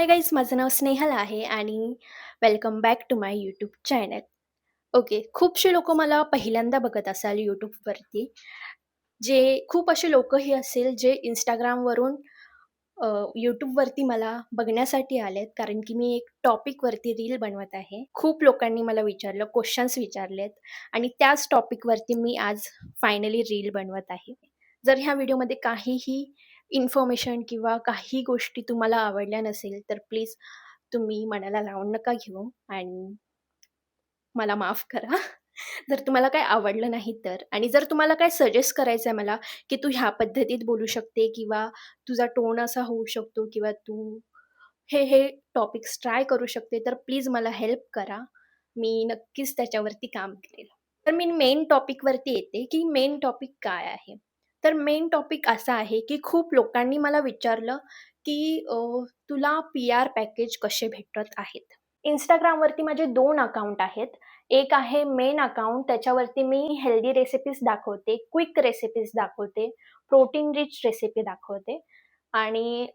Hi guys, माझं नाव स्नेहल आहे आणि welcome back to my YouTube channel. Okay, खूपशे लोकं मला पहिल्यांदा बघत असाल यूट्यूबवरती. खूप असे लोकंही असेल जे Instagramवरून यूट्यूबवरती मला बघण्यासाठी आलेत, कारण की मी एक टॉपिकवरती रील बनवत आहे. खूप लोकांनी मला विचारलं, क्वेश्चन्स विचारलेत आणि त्याच टॉपिकवरती मी आज फायनली रील बनवत आहे. जर ह्या व्हिडिओमध्ये काहीही इन्फॉर्मेशन किंवा काही गोष्टी तुम्हाला आवडल्या नसेल, तर प्लीज तुम्ही मनाला लावून नका घेऊ आणि मला माफ करा. जर तुम्हाला काही आवडलं नाही तर. आणि जर तुम्हाला काय सजेस्ट करायचं आहे मला, की तू ह्या पद्धतीत बोलू शकते किंवा तुझा टोन असा होऊ शकतो किंवा तू हे टॉपिक्स ट्राय करू शकते, तर प्लीज मला हेल्प करा. मी नक्कीच त्याच्यावरती काम करेल. तर मी मेन टॉपिकवरती येते, की मेन टॉपिक काय आहे? तर मेन टॉपिक असा आहे, की खूप लोकांनी मला विचारलं, की तुला पी-आर पॅकेज कसे भेटत आहेत? Instagramवरती माझे 2 अकाउंट आहेत. एक आहे मेन अकाउंट, त्याच्यावरती मी हेल्दी रेसिपीज दाखवते, क्विक रेसिपीज दाखवते, प्रोटीन रिच रेसिपी दाखवते आणि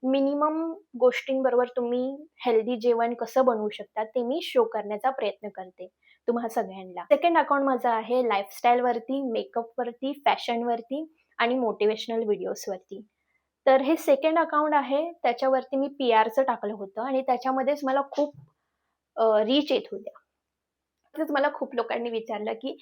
मिनिमम गोष्टींबरोबर तुम्ही हेल्दी जेवण कसं बनवू शकता ते मी शो करण्याचा प्रयत्न करते तुम्हा सगळ्यांना. सेकंड अकाउंट माझं आहे लाईफस्टाईलवरती, मेकअपवरती, फॅशनवरती आणि मोटिव्हेशनल व्हिडिओजवरती. तर हे सेकंड अकाउंट आहे, त्याच्यावरती मी पी-आरचं टाकलं होतं आणि त्याच्यामध्येच मला खूप रीच येत होत्या. तर मला खूप लोकांनी विचारलं, की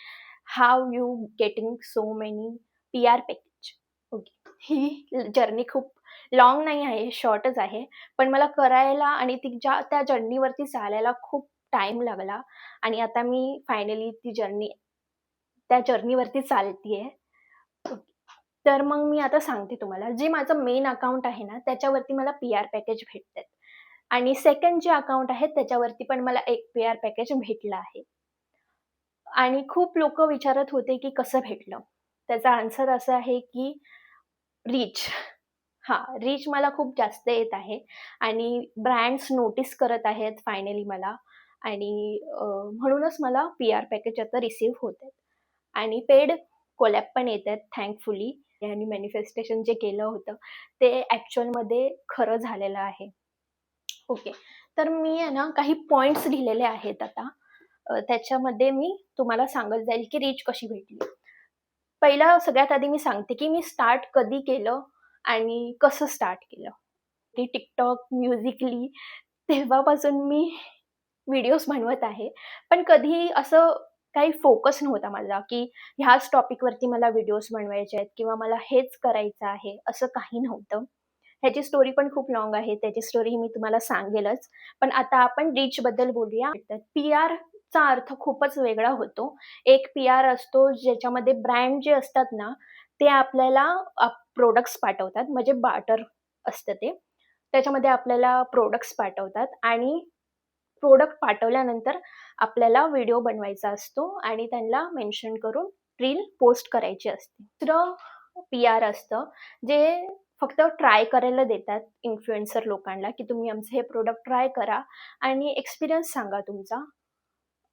how you getting so many PR package? Okay. He journey खूप लाँग नाही आहे, शॉर्टच आहे. पण मला करायला आणि त्या जर्नीवरती चालायला खूप टाईम लागला आणि आता मी फायनली त्या जर्नीवरती चालतीये. तर मग मी आता सांगते तुम्हाला, जे माझं मेन अकाउंट आहे ना, त्याच्यावरती मला पी-आर पॅकेज भेटतात आणि सेकंड जे अकाउंट आहे, त्याच्यावरती पण मला एक पी-आर पॅकेज भेटलं आहे. आणि खूप लोकं विचारत होते, की कसं भेटलं? त्याचा आन्सर असा आहे, की रीच. रीच मला खूप जास्त येत आहे आणि ब्रँड्स नोटीस करत आहेत फायनली मला आणि म्हणूनच मला पी-आर पॅकेज आता रिसीव्ह होत आहेत. आणि पेड कोलॅब पण येतात थँकफुली आणि मॅनिफेस्टेशन जे केलं होतं, ते ॲक्चुअलमध्ये खरं झालेलं आहे. ओके. तर मी आहे ना, काही पॉइंट्स लिहिलेले आहेत आता. त्याच्यामध्ये मी तुम्हाला सांगत जाईल, की रीच कशी भेटली. पहिला सगळ्यात आधी मी सांगते, की मी स्टार्ट कधी केलं आणि कसं स्टार्ट केलं. की TikTok, Musical.ly तेव्हापासून मी व्हिडिओज बनवत आहे. पण कधीही असं काही फोकस नव्हता माझा, की ह्याच टॉपिकवरती मला व्हिडिओज बनवायचे आहेत किंवा मला हेच करायचं आहे, असं काही नव्हतं. ह्याची स्टोरी पण खूप लाँग आहे. त्याची स्टोरी मी तुम्हाला सांगेलच. पण आता आपण रीचबद्दल बोलूया. तर पी-आरचा अर्थ खूपच वेगळा होतो. एक पी-आर असतो ज्याच्यामध्ये ब्रँड जे असतात ना, ते आपल्याला प्रॉडक्ट्स पाठवतात. म्हणजे बार्टर असतं ते. त्याच्यामध्ये आपल्याला प्रॉडक्ट्स पाठवतात आणि प्रॉडक्ट पाठवल्यानंतर आपल्याला व्हिडिओ बनवायचा असतो आणि त्यांना मेन्शन करून रील पोस्ट करायची असते. दुसरं पी-आर असतं, जे फक्त ट्राय करायला देतात इन्फ्लुएन्सर लोकांना, की तुम्ही आमचं हे प्रॉडक्ट ट्राय करा आणि एक्सपिरियन्स सांगा तुमचा.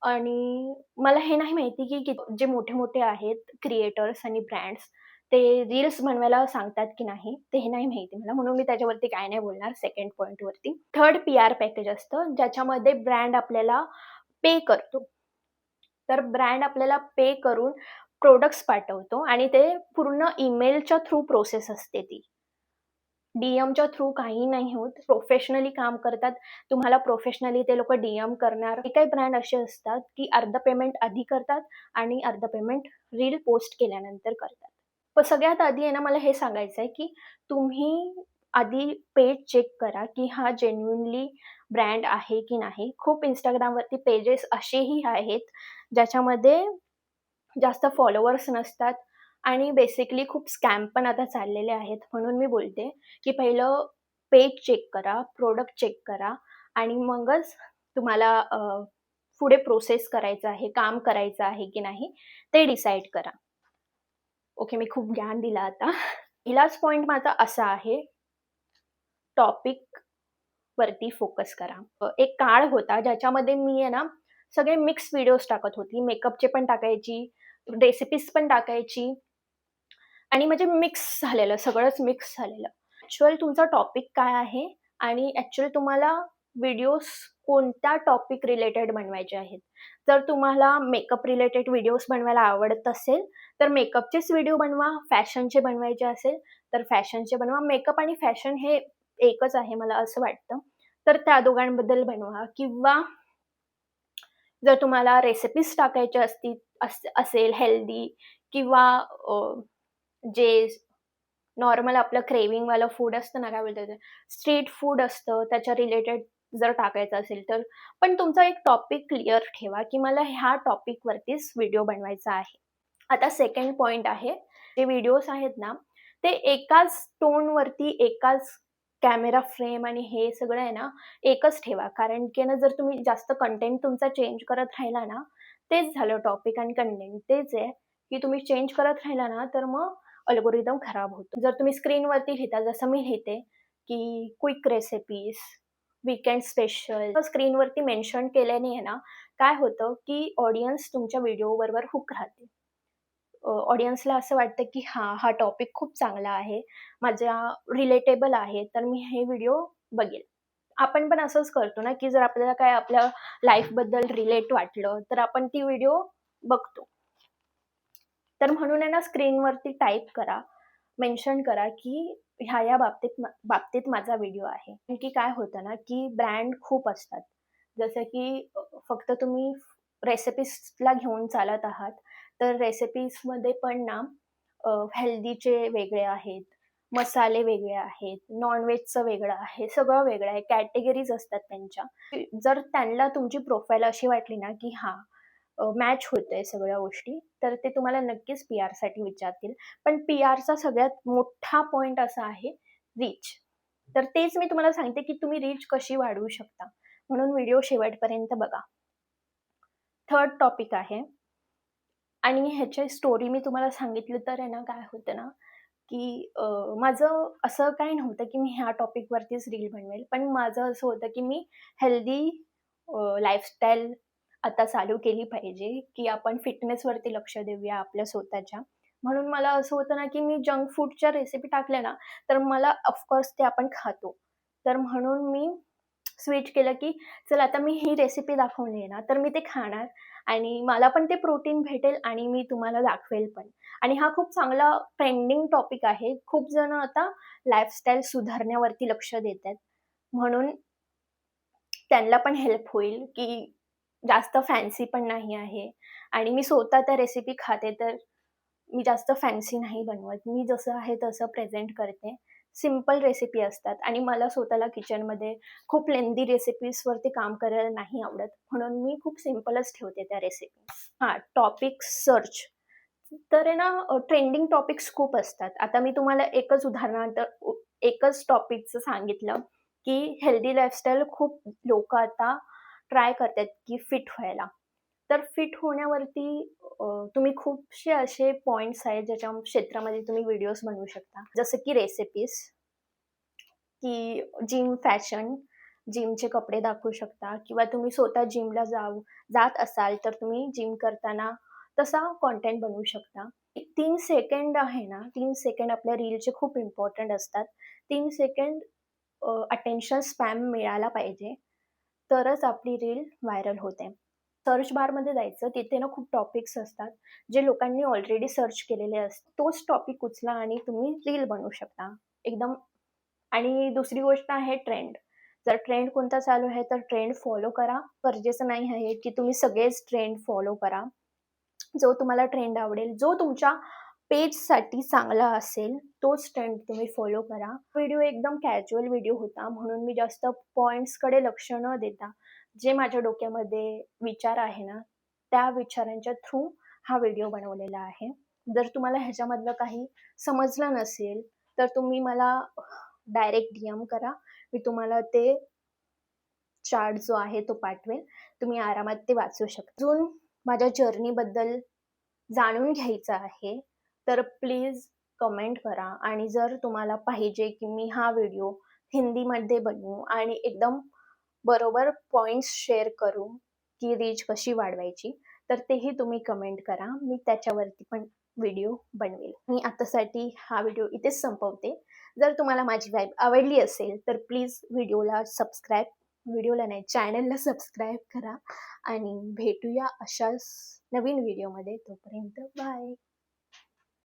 आणि मला हे नाही माहिती, की जे मोठे-मोठे आहेत क्रिएटर्स आणि ब्रँड्स, ते रील्स बनवायला सांगतात की नाही, ते हे नाही माहिती मला. म्हणून मी त्याच्यावरती काय नाही बोलणार सेकंड पॉइंटवरती. थर्ड पी-आर पॅकेज असतं, ज्याच्यामध्ये ब्रँड आपल्याला पे करतो. तर ब्रँड आपल्याला पे करून प्रॉडक्ट्स पाठवतो आणि ते पूर्ण ईमेलच्या थ्रू प्रोसेस असते ती. डी-एमच्या थ्रू काही नाही होत. प्रोफेशनली काम करतात. तुम्हाला प्रोफेशनली ते लोकं डी-एम करणार. काही-काही ब्रँड असे असतात, की अर्धं पेमेंट आधी करतात आणि अर्धं पेमेंट रील पोस्ट केल्यानंतर करतात. पण सगळ्यात आधी आहे ना, मला हे सांगायचं आहे, की तुम्ही आधी पेज चेक करा, की हा जेन्युइनली ब्रँड आहे की नाही. खूप Instagramवरती पेजेस असेही आहेत, ज्याच्यामध्ये जास्त फॉलोवर्स नसतात आणि बेसिकली खूप स्कॅम पण आता चाललेले आहेत. म्हणून मी बोलते, की पहिलं पेज चेक करा, प्रॉडक्ट चेक करा आणि मगच तुम्हाला पुढे प्रोसेस करायचं आहे, काम करायचं आहे की नाही ते डिसाईड करा. ओके, मी खूप ज्ञान दिलं आता. पहिलाच पॉइंट माझा असा आहे, टॉपिक वरती फोकस करा. एक काळ होता ज्याच्यामध्ये मी आहे ना, सगळे मिक्स व्हिडिओज टाकत होती. मेकअपचे पण टाकायची, रेसिपीज पण टाकायची आणि म्हणजे मिक्स झालेलं, सगळंच मिक्स झालेलं. ॲक्चुअल तुमचा टॉपिक काय आहे आणि ॲक्चुअली तुम्हाला व्हिडिओज कोणत्या टॉपिक रिलेटेड बनवायचे आहेत. जर तुम्हाला मेकअप रिलेटेड व्हिडिओज बनवायला आवडत असेल, तर मेकअपचेच व्हिडिओ बनवा. फॅशनचे बनवायचे असेल, तर फॅशनचे बनवा. मेकअप आणि फॅशन हे एकच आहे मला असं वाटतं. तर त्या दोघांबद्दल बनवा किंवा जर तुम्हाला रेसिपीज टाकायच्या असेल हेल्दी किंवा जे नॉर्मल आपलं क्रेव्हिंगवालं फूड असतं ना, काय बोलतात ते, स्ट्रीट फूड असतं, त्याच्या रिलेटेड जर टाकायचं असेल तर. पण तुमचा एक टॉपिक क्लिअर ठेवा, की मला ह्या टॉपिकवरतीच व्हिडिओ बनवायचा आहे. आता सेकंड पॉइंट आहे, जे व्हिडिओज आहेत ना, ते एकाच टोनवरती, एकाच कॅमेरा फ्रेम आणि हे सगळं आहे ना, एकच ठेवा. कारण की ना, जर तुम्ही जास्त कंटेंट तुमचा चेंज करत राहिला ना, तेच झालं टॉपिक आणि कंटेंट तेच आहे, की तुम्ही चेंज करत राहिला ना, तर मग अल्गोरिदम खराब होतो. जर तुम्ही स्क्रीनवरती लिहिता, जसं मी लिहिते, की क्विक रेसिपीज, वीकेंड स्पेशल, स्क्रीनवरती मेन्शन केल्याने आहे ना, काय होतं, की ऑडियन्स तुमच्या व्हिडिओबरोबर हूक राहते. ऑडियन्सला असं वाटतं, की हां, हा टॉपिक खूप चांगला आहे, माझ्या रिलेटेबल आहे, तर मी हे व्हिडिओ बघेल. आपण पण असंच करतो ना, की जर आपल्याला काय आपल्या लाईफबद्दल रिलेट वाटलं, तर आपण ती व्हिडिओ बघतो. तर म्हणून आहे ना, स्क्रीनवरती टाइप करा, मेन्शन करा, की ह्या-ह्या बाबतीत माझा व्हिडिओ आहे. कारण की काय होतं ना, की ब्रँड खूप असतात. जसं की फक्त तुम्ही रेसिपीजला घेऊन चालत आहात, तर रेसिपीजमध्ये पण ना हेल्दीचे वेगळे आहेत, मसाले वेगळे आहेत, नॉन-व्हेजचं वेगळं आहे, सगळं वेगळं आहे. कॅटेगरीज असतात त्यांच्या. जर त्यांना तुमची प्रोफाईल अशी वाटली ना, की हां, मॅच होतंय सगळ्या गोष्टी, तर ते तुम्हाला नक्कीच पी-आरसाठी विचारतील. पण पी-आरचा सगळ्यात मोठा पॉइंट असा आहे रीच. तर तेच मी तुम्हाला सांगते, की तुम्ही रीच कशी वाढवू शकता. म्हणून व्हिडिओ शेवटपर्यंत बघा. थर्ड टॉपिक आहे आणि ह्याची स्टोरी मी तुम्हाला सांगितली तर आहे ना, काय होतं ना, की माझं असं काही नव्हतं, की मी ह्या टॉपिकवरतीच रील बनवेल. पण माझं असं होतं, की मी हेल्दी लाईफस्टाईल आता चालू केली पाहिजे, की आपण फिटनेसवरती लक्ष देऊया आपल्या स्वतःच्या. म्हणून मला असं होतं ना, की मी जंक फूडच्या रेसिपी टाकल्या ना, तर मला ऑफकोर्स ते आपण खातो. तर म्हणून मी स्विच केलं, की चल आता मी ही रेसिपी दाखवली आहे ना, तर मी ते खाणार आणि मला पण ते प्रोटीन भेटेल आणि मी तुम्हाला दाखवेल पण. आणि हा खूप चांगला ट्रेंडिंग टॉपिक आहे. खूप जण आता लाईफस्टाईल सुधारण्यावरती लक्ष देत आहेत. म्हणून त्यांना पण हेल्प होईल, की जास्त फॅन्सी पण नाही आहे आणि मी स्वतः त्या रेसिपी खाते, तर मी जास्त फॅन्सी नाही बनवत. मी जसं आहे तसं प्रेझेंट करते. सिंपल रेसिपी असतात आणि मला स्वतःला किचनमध्ये खूप लेंदी रेसिपीजवरती काम करायला नाही आवडत. म्हणून मी खूप सिंपलच ठेवते त्या रेसिपी. हां, टॉपिक सर्च. तर आहे ना ट्रेंडिंग टॉपिक्स खूप असतात. आता मी तुम्हाला एकच उदाहरणार्थ एकच टॉपिकचं सांगितलं, की हेल्दी लाईफस्टाईल खूप लोकं आता ट्राय करतायत, की फिट व्हायला. तर फिट होण्यावरती तुम्ही खूपसे असे पॉइंट्स आहेत, ज्याच्या क्षेत्रामध्ये तुम्ही व्हिडिओज बनवू शकता. जसं की रेसिपीज, की जिम फॅशन, जिमचे कपडे दाखवू शकता किंवा तुम्ही स्वतः जिमला जात असाल, तर तुम्ही जिम करताना तसा कंटेंट बनवू शकता. 3 सेकंड आहे ना, 3 सेकंड आपल्या रीलचे खूप इम्पोर्टंट असतात. 3 सेकंड अटेन्शन स्पॅम मिळाला पाहिजे, तरच आपली रील व्हायरल होते. सर्च बारमध्ये जायचं, तिथे ना खूप टॉपिक्स असतात, जे लोकांनी ऑलरेडी सर्च केलेले असतात. तोच टॉपिक उचला आणि तुम्ही रील बनवू शकता. एकदम. आणि दुसरी गोष्ट आहे ट्रेंड. जर ट्रेंड कोणता चालू आहे, तर ट्रेंड फॉलो करा. गरजेचं नाही आहे, की तुम्ही सगळेच ट्रेंड फॉलो करा. जो तुम्हाला ट्रेंड आवडेल, जो तुमच्या पेजसाठी चांगला असेल, तोच ट्रेंड तुम्ही फॉलो करा. व्हिडिओ एकदम कॅज्युअल व्हिडिओ होता, म्हणून मी जास्त पॉइंट्सकडे लक्ष न देता, जे माझ्या डोक्यामध्ये विचार आहे ना, त्या विचारांच्या थ्रू हा व्हिडिओ बनवलेला आहे. जर तुम्हाला ह्याच्यामधलं काही समजलं नसेल, तर तुम्ही मला डायरेक्ट डी-एम करा. मी तुम्हाला ते चार्ट जो आहे तो पाठवेल. तुम्ही आरामात ते वाचू शकता. अजून माझ्या जर्नीबद्दल जाणून घ्यायचं आहे, तर प्लीज कमेंट करा आणि जर तुम्हाला पाहिजे, की मी हा व्हिडिओ हिंदीमध्ये बनवू आणि एकदम बरोबर पॉइंट्स शेअर करू, की रीच कशी वाढवायची, तर तेही तुम्ही कमेंट करा. मी त्याच्यावरती पण व्हिडिओ बनवेल. मी आतासाठी हा व्हिडिओ इथेच संपवते. जर तुम्हाला माझी वाइब आवडली असेल तर प्लीज व्हिडिओला नाही चॅनलला सबस्क्राईब करा आणि भेटूया अशाच नवीन व्हिडिओमध्ये. तोपर्यंत बाय.